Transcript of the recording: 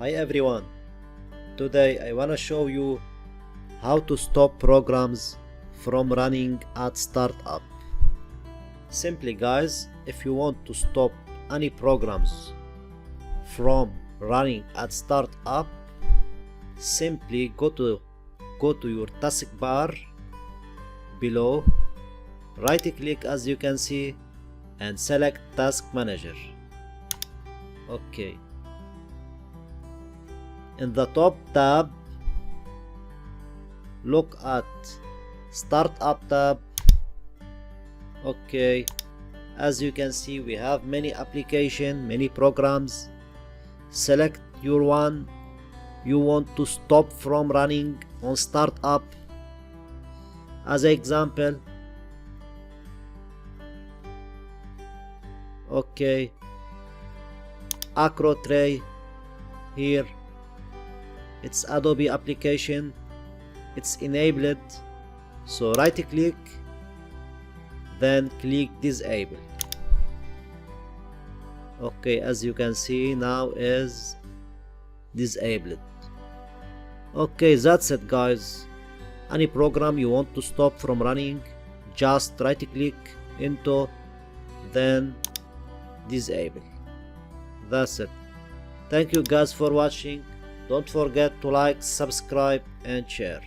Hi everyone, today I wanna show you how to stop programs from running at startup. Simply guys, if you want to stop any programs from running at startup, simply go to your taskbar below, right click as you can see and select task manager. Okay, in the top tab look at startup tab. Okay, as you can see we have many applications, many programs. Select your one you want to stop from running on startup. As an example, okay, Acro Tray here, it's Adobe application, it's enabled, so right click, then click disable. Okay, as you can see now is disabled. Okay, that's it guys. Any program you want to stop from running, just right click into, then disable. That's it. Thank you guys for watching. Don't forget to like, subscribe and share.